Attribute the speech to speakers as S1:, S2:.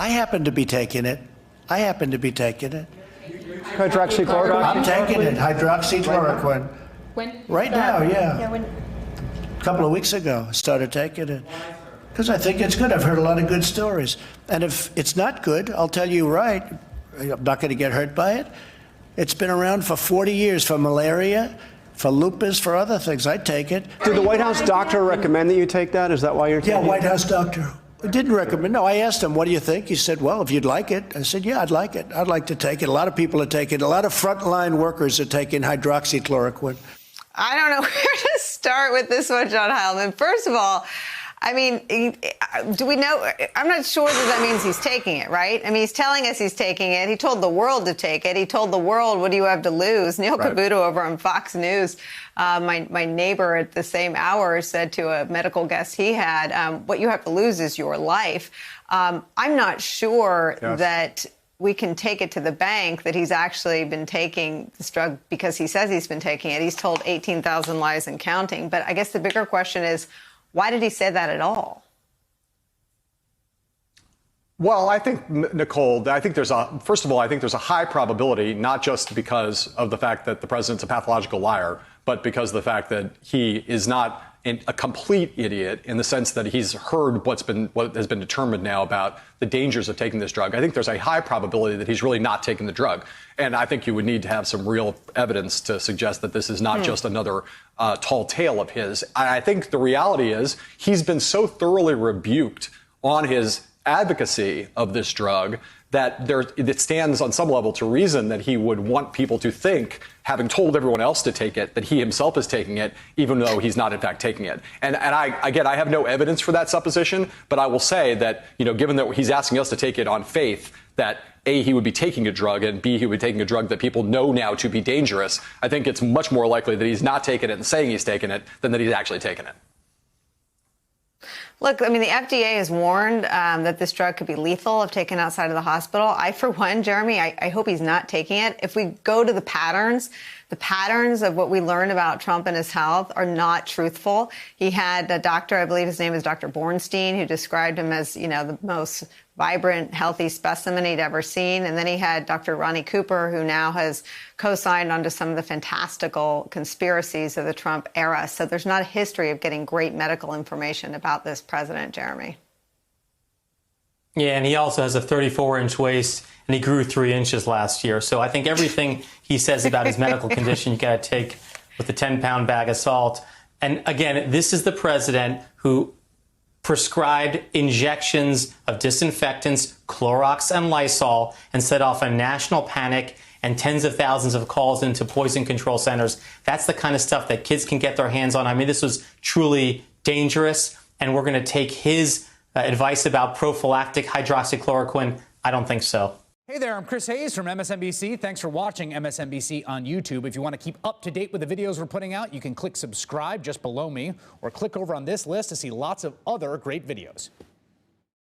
S1: I happen to be taking it.
S2: Hydroxychloroquine?
S1: I'm taking it, hydroxychloroquine.
S3: When?
S1: Right now, yeah.
S3: Yeah, when?
S1: A couple of weeks ago, I started taking it. Because I think it's good. I've heard a lot of good stories. And if it's not good, I'll tell you right, I'm not going to get hurt by it. It's been around for 40 years for malaria, for lupus, for other things. I take it.
S2: Did the White House doctor recommend that you take that? Is that why you're taking it?
S1: Yeah, White House doctor. Didn't recommend. No, I asked him, what do you think? He said, well, if you'd like it. I said, yeah, I'd like it. I'd like to take it. A lot of people are taking it. A lot of frontline workers are taking hydroxychloroquine.
S4: I don't know where to start with this one, John Heilman. First of all, I mean, do we know? I'm not sure that means he's taking it, right? I mean, he's telling us he's taking it. He told the world to take it. He told the world, what do you have to lose? Neil Cavuto over on Fox News, my neighbor at the same hour said to a medical guest he had, what you have to lose is your life. I'm not sure that we can take it to the bank that he's actually been taking this drug because he says he's been taking it. He's told 18,000 lies and counting. But I guess the bigger question is, why did he say that at all?
S5: Well, I think, Nicolle, first of all, I think there's a high probability, not just because of the fact that the president's a pathological liar, but because of the fact that he is not a complete idiot in the sense that he's heard what has been determined now about the dangers of taking this drug. I think there's a high probability that he's really not taking the drug. And I think you would need to have some real evidence to suggest that this is not just another tall tale of his. I think the reality is he's been so thoroughly rebuked on his advocacy of this drug that it stands on some level to reason that he would want people to think, having told everyone else to take it, that he himself is taking it, even though he's not in fact taking it. And I have no evidence for that supposition, but I will say that, given that he's asking us to take it on faith, that A, he would be taking a drug, and B, he would be taking a drug that people know now to be dangerous, I think it's much more likely that he's not taking it and saying he's taking it than that he's actually taking it.
S4: Look, I mean, the FDA has warned that this drug could be lethal if taken outside of the hospital. I, for one, Jeremy, I hope he's not taking it. If we go to the patterns of what we learned about Trump and his health are not truthful. He had a doctor, I believe his name is Dr. Bornstein, who described him as, the most vibrant, healthy specimen he'd ever seen. And then he had Dr. Ronnie Cooper, who now has co-signed onto some of the fantastical conspiracies of the Trump era. So there's not a history of getting great medical information about this president, Jeremy.
S6: Yeah, and he also has a 34-inch waist, and he grew 3 inches last year. So I think everything he says about his medical condition, you got to take with a 10-pound bag of salt. And again, this is the president who prescribed injections of disinfectants, Clorox and Lysol, and set off a national panic and tens of thousands of calls into poison control centers. That's the kind of stuff that kids can get their hands on. I mean, this was truly dangerous, and we're going to take his advice about prophylactic hydroxychloroquine. I don't think so.
S7: Hey there, I'm Chris Hayes from MSNBC. Thanks for watching MSNBC on YouTube. If you want to keep up to date with the videos we're putting out, you can click subscribe just below me or click over on this list to see lots of other great videos.